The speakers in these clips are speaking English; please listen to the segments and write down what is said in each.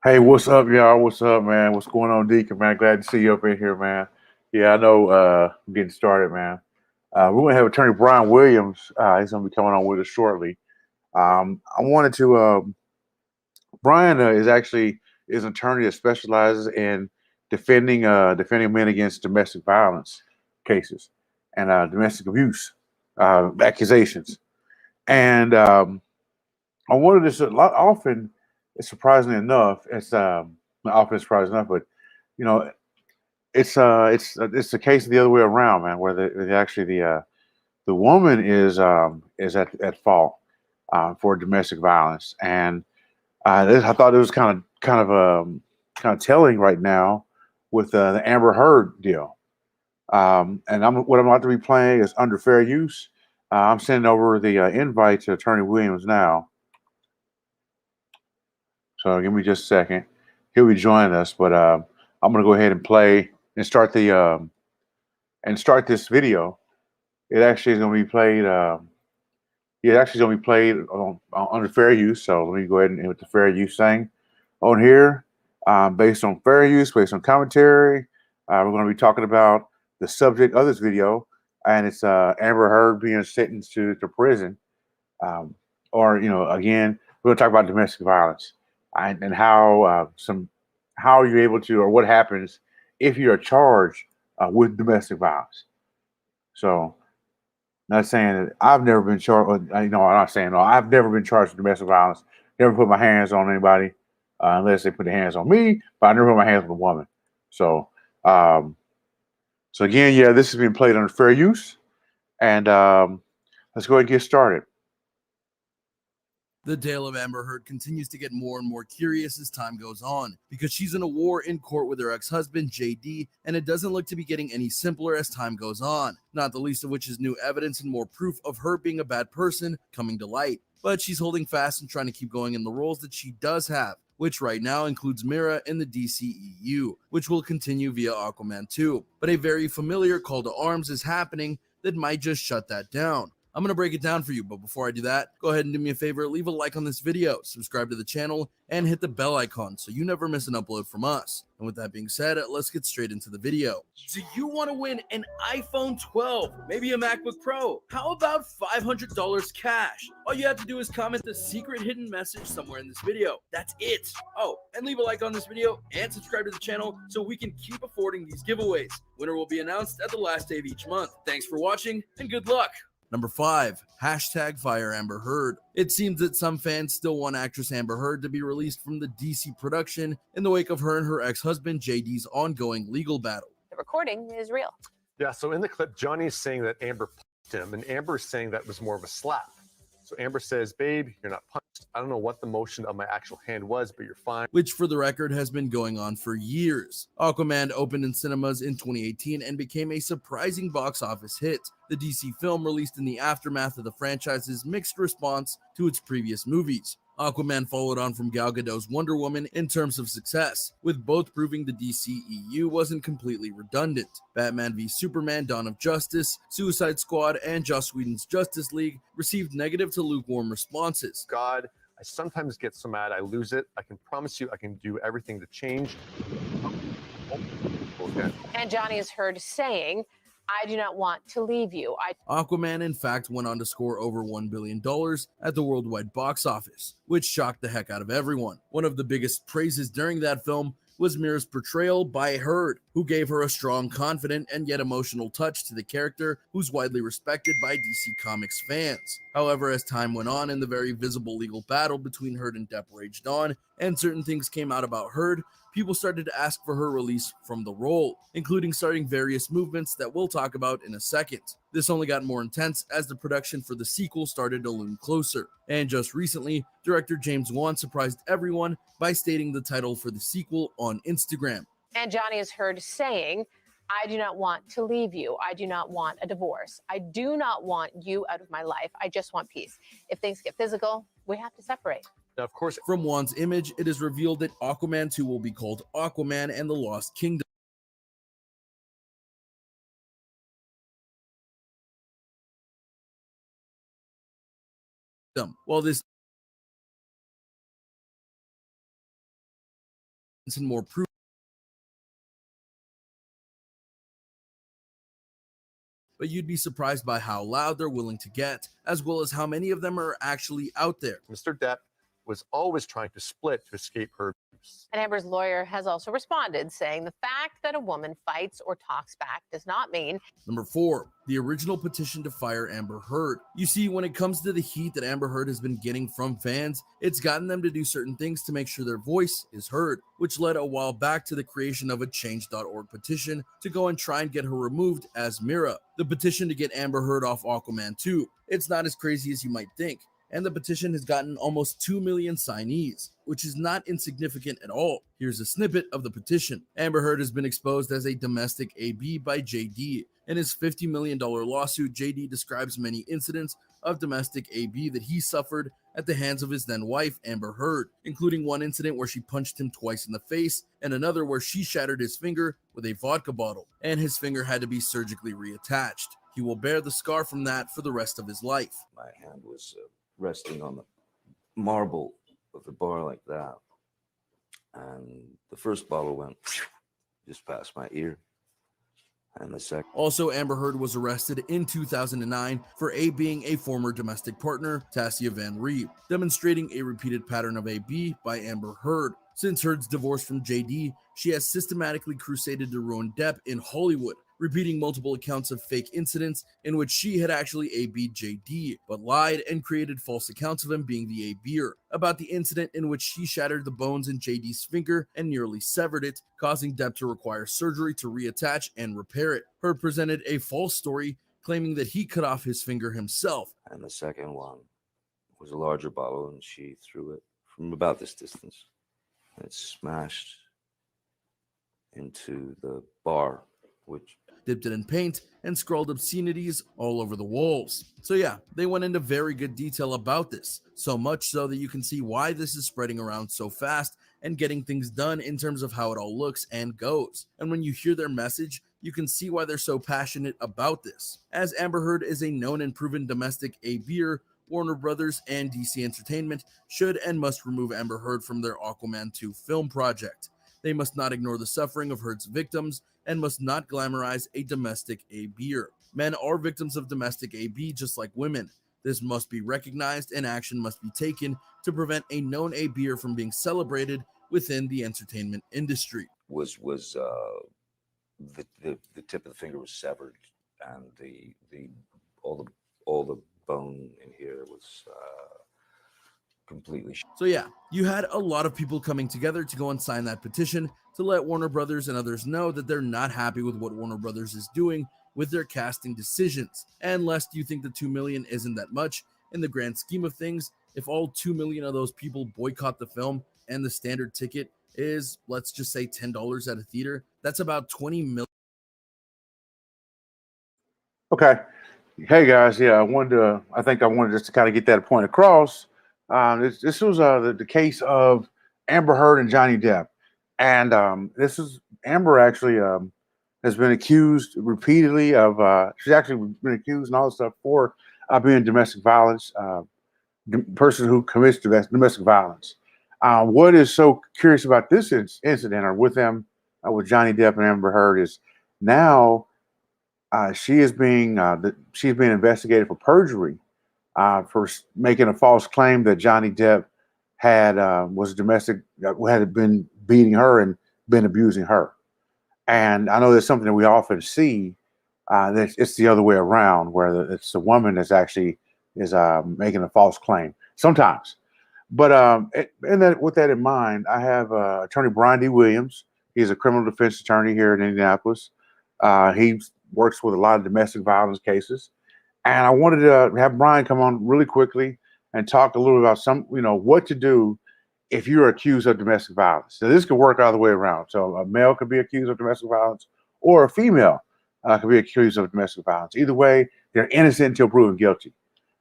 Hey, what's up, y'all? What's up, man? What's going on, Deacon, man? Glad to see you up in here, man. Yeah, I know I'm getting started, man. We're going to have attorney Brian Williams. He's going to be coming on with us shortly. I wanted to, Brian is actually is an attorney that specializes in defending men against domestic violence cases and domestic abuse accusations. And I wanted this a lot often. It's surprisingly enough. It's not often surprising enough, but you know, it's the case the other way around, man. Where actually the woman is at fault for domestic violence, and I thought it was kind of telling right now with the Amber Heard deal. And what I'm about to be playing is under fair use. I'm sending over the invite to Attorney Williams now. So give me just a second. He'll be joining us, but I'm gonna go ahead and play and start this video. It actually is gonna be played. It actually is gonna be played on under fair use. So let me go ahead and with the fair use thing on here, based on fair use, based on commentary. We're gonna be talking about the subject of this video, and it's Amber Heard being sentenced to prison, um, or again, we're gonna talk about domestic violence and how you're able to, or what happens if you're charged with domestic violence. So, not saying that I've never been charged. I'm not saying no. I've never been charged with domestic violence. Never put my hands on anybody unless they put their hands on me. But I never put my hands on a woman. So, um, so again, yeah, this has been played under fair use, and let's go ahead and get started. The tale of Amber Heard continues to get more and more curious as time goes on, because she's in a war in court with her ex-husband, JD, and it doesn't look to be getting any simpler as time goes on, not the least of which is new evidence and more proof of her being a bad person coming to light. But she's holding fast and trying to keep going in the roles that she does have, which right now includes Mira in the DCEU, which will continue via Aquaman 2. But a very familiar call to arms is happening that might just shut that down. I'm going to break it down for you, but before I do that, go ahead and do me a favor, leave a like on this video, subscribe to the channel, and hit the bell icon so you never miss an upload from us. And with that being said, let's get straight into the video. Do you want to win an iPhone 12, maybe a MacBook Pro? How about $500 cash? All you have to do is comment the secret hidden message somewhere in this video. That's it. Oh, and leave a like on this video and subscribe to the channel so we can keep affording these giveaways. Winner will be announced at the last day of each month. Thanks for watching and good luck. Number 5, hashtag fire Amber Heard. It seems that some fans still want actress Amber Heard to be released from the DC production in the wake of her and her ex-husband JD's ongoing legal battle. The recording is real. Yeah, so in the clip, Johnny's saying that Amber punched him, and Amber's saying that was more of a slap. So Amber says, babe, you're not punched. I don't know what the motion of my actual hand was, but you're fine. Which, for the record, has been going on for years. Aquaman opened in cinemas in 2018 and became a surprising box office hit. The DC film released in the aftermath of the franchise's mixed response to its previous movies. Aquaman followed on from Gal Gadot's Wonder Woman in terms of success, with both proving the DCEU wasn't completely redundant. Batman v Superman: Dawn of Justice, Suicide Squad, and Joss Whedon's Justice League received negative to lukewarm responses. God, I sometimes get so mad I lose it. I can promise you I can do everything to change. Okay. And Johnny is heard saying, I do not want to leave you. Aquaman, in fact, went on to score over $1 billion at the worldwide box office, which shocked the heck out of everyone. One of the biggest praises during that film was Mira's portrayal by Heard, who gave her a strong, confident, and yet emotional touch to the character who's widely respected by DC Comics fans. However, as time went on and the very visible legal battle between Heard and Depp raged on, and certain things came out about Heard, people started to ask for her release from the role, including starting various movements that we'll talk about in a second. This only got more intense as the production for the sequel started to loom closer. And just recently, director James Wan surprised everyone by stating the title for the sequel on Instagram. And Johnny is heard saying, I do not want to leave you. I do not want a divorce. I do not want you out of my life. I just want peace. If things get physical, we have to separate. Now, of course, from Wan's image, it is revealed that Aquaman 2 will be called Aquaman and the Lost Kingdom. While this and more proof. But you'd be surprised by how loud they're willing to get, as well as how many of them are actually out there. Mr. Depp was always trying to split to escape her abuse. And Amber's lawyer has also responded, saying the fact that a woman fights or talks back does not mean. Number 4, the original petition to fire Amber Heard. You see, when it comes to the heat that Amber Heard has been getting from fans, it's gotten them to do certain things to make sure their voice is heard, which led a while back to the creation of a change.org petition to go and try and get her removed as Mira. The petition to get Amber Heard off Aquaman 2. It's not as crazy as you might think, and the petition has gotten almost 2 million signees, which is not insignificant at all. Here's a snippet of the petition. Amber Heard has been exposed as a domestic AB by JD. In his $50 million lawsuit, JD describes many incidents of domestic AB that he suffered at the hands of his then wife, Amber Heard, including one incident where she punched him twice in the face and another where she shattered his finger with a vodka bottle, and his finger had to be surgically reattached. He will bear the scar from that for the rest of his life. My hand was resting on the marble of the bar like that, and the first bottle went just past my ear, and the second. Also, Amber Heard was arrested in 2009 for being a former domestic partner, Tassia Van Reeb, demonstrating a repeated pattern of AB by Amber Heard. Since Heard's divorce from JD, she has systematically crusaded to ruin Depp in Hollywood, repeating multiple accounts of fake incidents in which she had actually AB'd JD, but lied and created false accounts of him being the AB'er, about the incident in which she shattered the bones in JD's finger and nearly severed it, causing Depp to require surgery to reattach and repair it. Heard presented a false story, claiming that he cut off his finger himself. And the second one was a larger bottle, and she threw it from about this distance. It smashed into the bar, which dipped it in paint, and scrawled obscenities all over the walls. So yeah, they went into very good detail about this, so much so that you can see why this is spreading around so fast and getting things done in terms of how it all looks and goes. And when you hear their message, you can see why they're so passionate about this. As Amber Heard is a known and proven domestic AB'er, Warner Brothers and DC Entertainment should and must remove Amber Heard from their Aquaman 2 film project. They must not ignore the suffering of Heard's victims and must not glamorize a domestic AB'er. Men are victims of domestic AB just like women. This must be recognized and action must be taken to prevent a known AB'er from being celebrated within the entertainment industry. was the tip of the finger was severed, and all the bone in here was completely. So yeah, you had a lot of people coming together to go and sign that petition to let Warner Brothers and others know that they're not happy with what Warner Brothers is doing with their casting decisions. And lest you think the 2 million isn't that much in the grand scheme of things, if all 2 million of those people boycott the film and the standard ticket is, let's just say $10 at a theater, that's about 20 million. Okay. Hey guys, yeah, I think I wanted just to kind of get that point across. This was the case of Amber Heard and Johnny Depp, and this is Amber actually has been accused repeatedly of she's actually been accused and all this stuff for being domestic violence, person who commits domestic violence. What is so curious about this incident, or with them, with Johnny Depp and Amber Heard, is now she is being she's being investigated for perjury, for making a false claim that Johnny Depp had was domestic, had been beating her and been abusing her. And I know there's something that we often see that it's the other way around, where it's the woman that's actually is making a false claim sometimes. But with that in mind, I have Attorney Brian D. Williams. He's a criminal defense attorney here in Indianapolis. He works with a lot of domestic violence cases. And I wanted to have Brian come on really quickly and talk a little about what to do if you're accused of domestic violence. So this could work all the way around. So a male could be accused of domestic violence, or a female could be accused of domestic violence. Either way, they're innocent until proven guilty.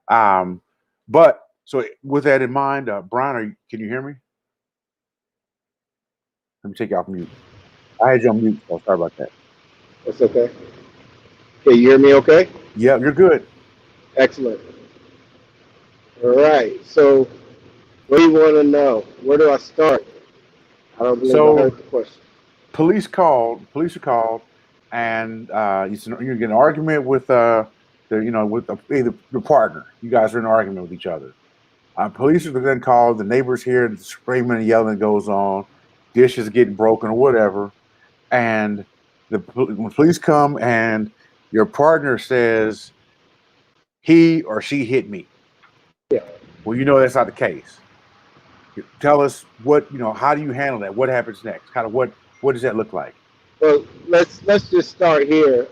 But so with that in mind, Brian, can you hear me? Let me take you off mute. I had you on mute, so sorry about that. That's okay. Can you hear me okay? Yeah, you're good. Excellent. All right. So what do you want to know? Where do I start? I don't believe I So heard the question. police are called, and you get an argument with either your partner. You guys are in an argument with each other. Police are then called. The neighbors hear the screaming and yelling goes on, dishes getting broken or whatever, and when police come and your partner says he or she hit me. Yeah. Well, that's not the case. Tell us how do you handle that? What happens next? Kind of what does that look like? Well, let's just start here.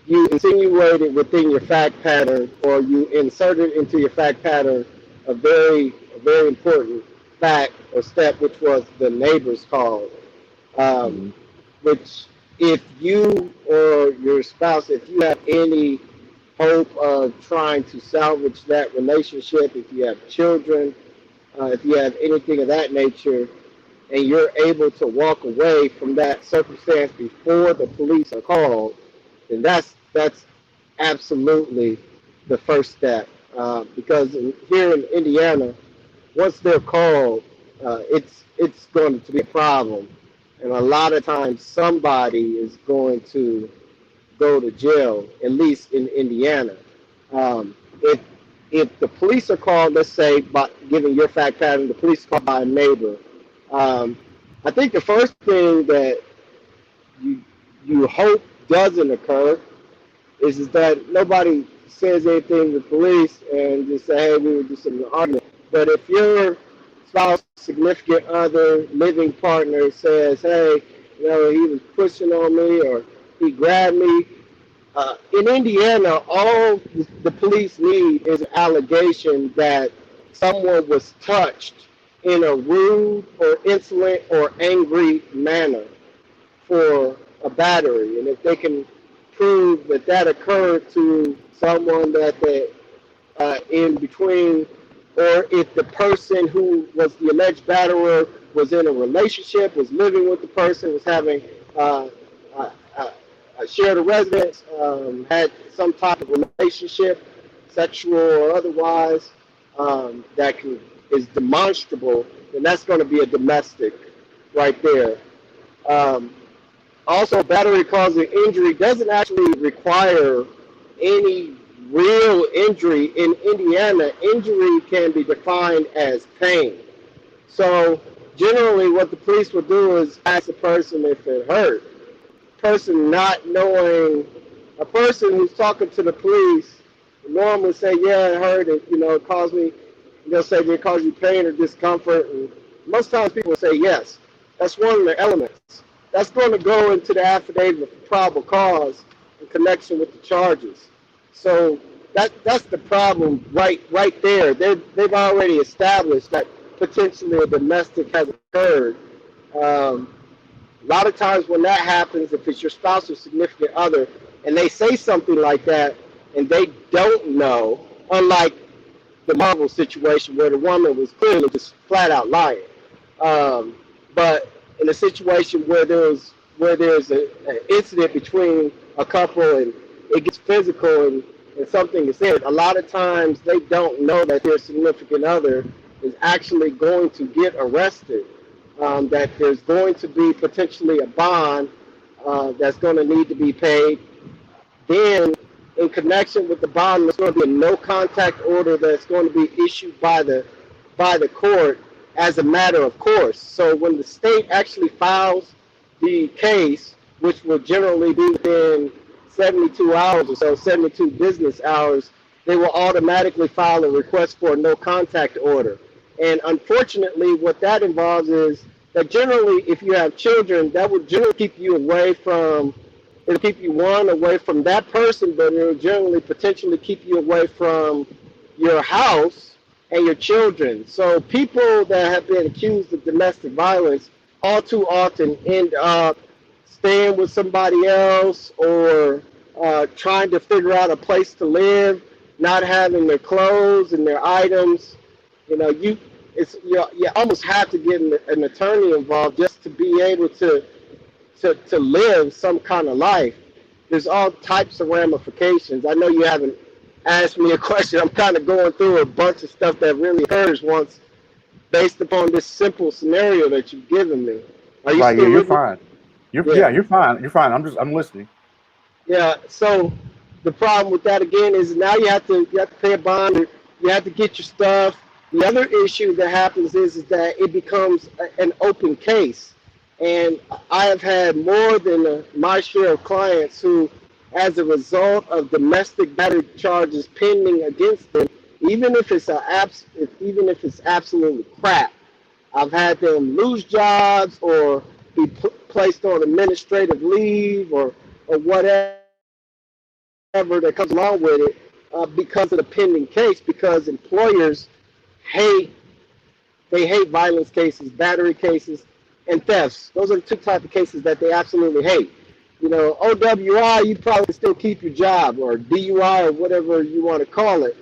You insinuated within your fact pattern, or you inserted into your fact pattern a very important fact or step, which was the neighbor's call. Which, if you or your spouse, if you have any hope of trying to salvage that relationship, if you have children, if you have anything of that nature, and you're able to walk away from that circumstance before the police are called, then that's absolutely the first step. Because here in Indiana, once they're called, it's going to be a problem, and a lot of times somebody is going to go to jail, at least in Indiana. If the police are called, let's say, by giving your fact pattern, the police are called by a neighbor. I think the first thing that you hope doesn't occur is that nobody says anything to the police and just say, hey, we were just in an argument. But if your spouse, significant other, living partner says, hey, he was pushing on me or he grabbed me, in Indiana, all the police need is an allegation that someone was touched in a rude or insolent or angry manner for a battery. And if they can prove that occurred to someone that they in between, or if the person who was the alleged batterer was in a relationship, was living with the person, was having shared a residence, had some type of relationship, sexual or otherwise, that is demonstrable, then that's going to be a domestic right there. Also, battery causing injury doesn't actually require any real injury. In Indiana, injury can be defined as pain. So generally what the police will do is ask the person if it hurt. Person not knowing, a person who's talking to the police normally say, yeah, it hurt, it caused me, they'll say, did it cause you pain or discomfort? And most times people say yes. That's one of the elements. That's going to go into the affidavit of probable cause in connection with the charges. So that's the problem right there. They've already established that potentially a domestic has occurred. A lot of times when that happens, if it's your spouse or significant other, and they say something like that, and they don't know, unlike the Marvel situation where the woman was clearly just flat out lying. But in a situation where there's an incident between a couple and it gets physical and something is said, a lot of times they don't know that their significant other is actually going to get arrested, that there's going to be potentially a bond that's going to need to be paid. Then in connection with the bond, there's going to be a no contact order that's going to be issued by the court as a matter of course. So when the state actually files the case, which will generally be within 72 hours or so, 72 business hours, they will automatically file a request for a no contact order. And unfortunately, what that involves is that generally, if you have children, that will generally keep you away from, it'll keep you away from that person, but it'll generally potentially keep you away from your house and your children. So people that have been accused of domestic violence all too often end up staying with somebody else or trying to figure out a place to live, not having their clothes and their items. You almost have to get an attorney involved just to be able to live some kind of life. There's all types of ramifications. I know you haven't asked me a question. I'm kind of going through a bunch of stuff that really occurs once based upon this simple scenario that you've given me. Are you Right. Yeah, still you're with me? fine. Yeah. You're fine. You're fine. I'm listening. Yeah. So the problem with that again is now you have to pay a bond. You have to get your stuff. The other issue that happens is that it becomes an open case, and I have had more than my share of clients who, as a result of domestic battery charges pending against them, even if it's even if it's absolutely crap, I've had them lose jobs or be placed on administrative leave or whatever that comes along with it because of the pending case. Because employers hate hate violence cases, battery cases, and thefts. Those are the two types of cases that they absolutely hate. You know, OWI, you probably still keep your job, or DUI, or whatever you want to call it.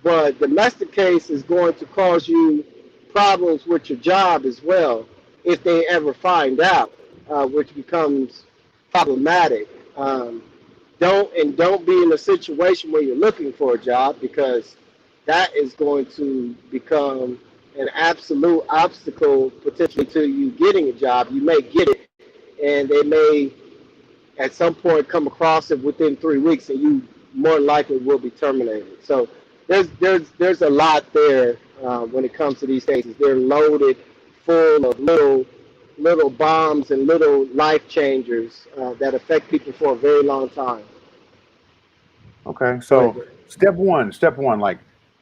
But domestic case is going to cause you problems with your job as well if they ever find out, which becomes problematic. Don't be in a situation where you're looking for a job, because that is going to become an absolute obstacle potentially to you getting a job. You may get it, and they may at some point come across it within 3 weeks, and you more likely will be terminated. So there's a lot there when it comes to these cases. They're loaded full of little bombs and little life changers that affect people for a very long time. Okay. Go ahead. So step one, like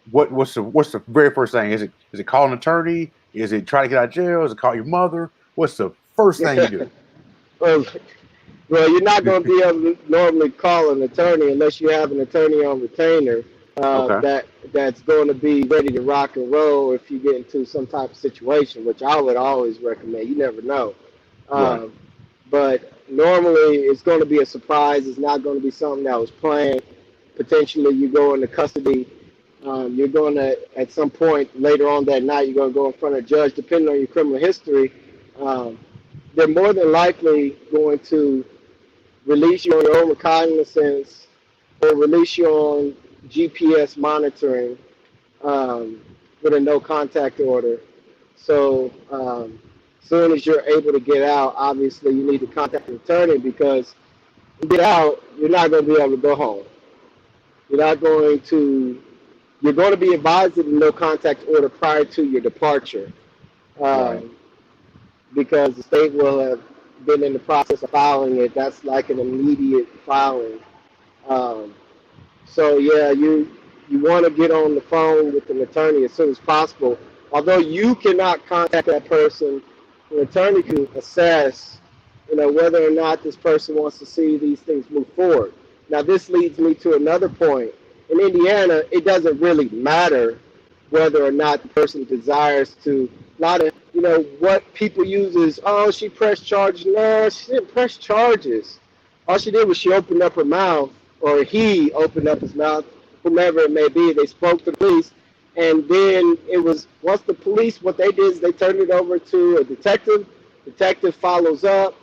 what's the very first thing? Is it call an attorney? Is it try to get out of jail? Is it call your mother? What's the first thing you do? well, you're not going to be able to normally call an attorney unless you have an attorney on retainer Okay. that's going to be ready to rock and roll if you get into some type of situation, which I would always recommend. You never know. Right. But normally it's going to be a surprise. It's not going to be something that was planned. Potentially you go into custody. You're going to, at some point later on that night, you're going to go in front of a judge, depending on your criminal history. They're more than likely going to release you on your own recognizance or release you on GPS monitoring with a no contact order. So as soon as you're able to get out, obviously you need to contact an attorney, because you get out, you're not going to be able to go home. You're going to be advised of the no contact order prior to your departure, Right. because the state will have been in the process of filing it. That's like an immediate filing. Um, so yeah, you want to get on the phone with an attorney as soon as possible. Although you cannot contact that person, an attorney can assess, whether or not this person wants to see these things move forward. Now, this leads me to another point. In Indiana, it doesn't really matter whether or not the person desires to. A lot of, what people use is, oh, she pressed charges. No, she didn't press charges. All she did was she opened up her mouth, or he opened up his mouth, whomever it may be. They spoke to the police, and then it was, once the police, what they did is they turned it over to a detective. Detective follows up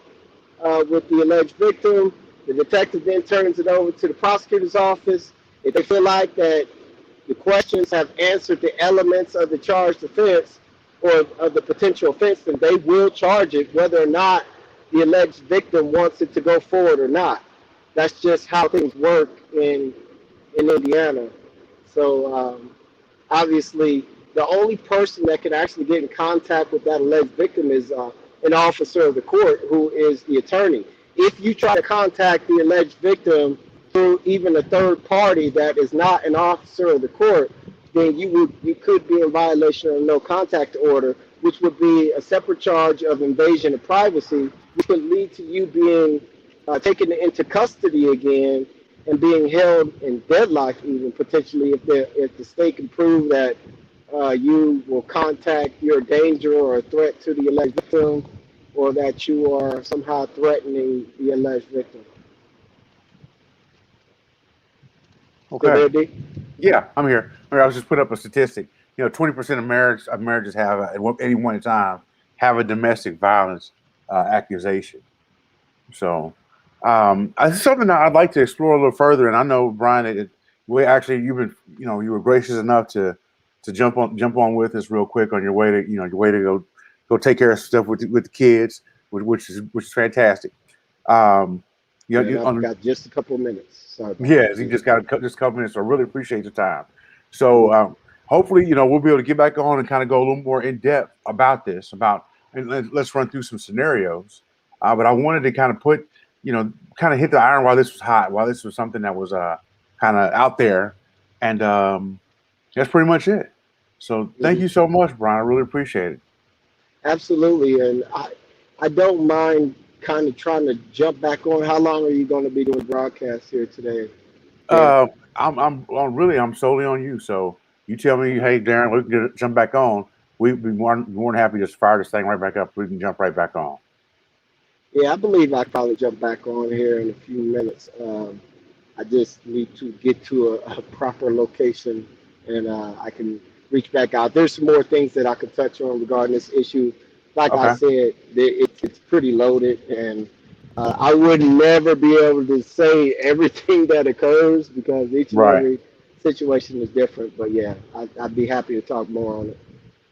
with the alleged victim. The detective then turns it over to the prosecutor's office. If they feel like that the questions have answered the elements of the charged offense or of the potential offense, then they will charge it, whether or not the alleged victim wants it to go forward or not. That's just how things work in Indiana. So obviously, the only person that can actually get in contact with that alleged victim is an officer of the court, who is the attorney. If you try to contact the alleged victim through even a third party that is not an officer of the court, then you could be in violation of a no contact order, which would be a separate charge of invasion of privacy, which could lead to you being taken into custody again and being held in deadlock, even potentially, if the state can prove that you will contact your danger or a threat to the alleged victim, or that you are somehow threatening the alleged victim. Still Okay. there, D? Yeah, I'm here. I was just put up a statistic. 20% of marriages have at any one time have a domestic violence accusation. So it's something that I'd like to explore a little further. And I know, Brian, you've been, you were gracious enough to to jump on with us real quick on your way to go take care of stuff with the kids, which is fantastic. I've got just a couple of minutes. Sorry about yes, that. you just got just a couple minutes. So I really appreciate your time. So hopefully, we'll be able to get back on and kind of go a little more in depth about this. And let's run through some scenarios. But I wanted to kind of kind of hit the iron while this was hot, while this was something that was kind of out there, and that's pretty much it. So thank you so much, Brian. I really appreciate it. Absolutely, and I don't mind kind of trying to jump back on. How long are you going to be doing broadcasts here today? I'm solely on you. So you tell me, hey, Darren, we can jump back on. We'd be more than happy to just fire this thing right back up. We can jump right back on. Yeah, I believe I probably jump back on here in a few minutes. I just need to get to a proper location, and I can reach back out. There's some more things that I could touch on regarding this issue. Like I said, it's pretty loaded, and I would never be able to say everything that occurs because each and every situation is different. But yeah, I'd be happy to talk more on it.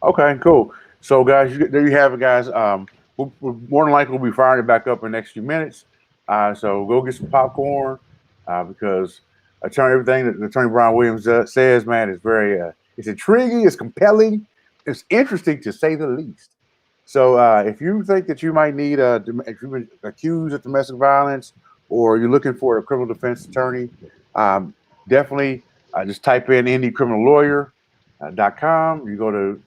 Okay, cool. So guys, there you have it, guys. We're more than likely we'll be firing it back up in the next few minutes. So go get some popcorn because everything that Attorney Brian Williams says, man, is very it's intriguing, it's compelling, it's interesting to say the least. So if you think that you might need if you've been accused of domestic violence or you're looking for a criminal defense attorney, definitely just type in Blerdplanet.com. You go to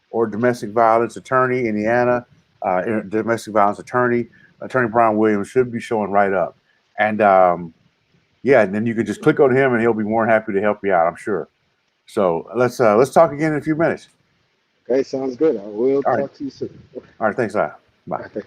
or domestic violence attorney, Indiana, domestic violence attorney Brian Williams should be showing right up. And and then you can just click on him and he'll be more than happy to help you out, I'm sure. So let's talk again in a few minutes. Okay, sounds good. I will talk to you soon. All right, thanks, Bye. Okay.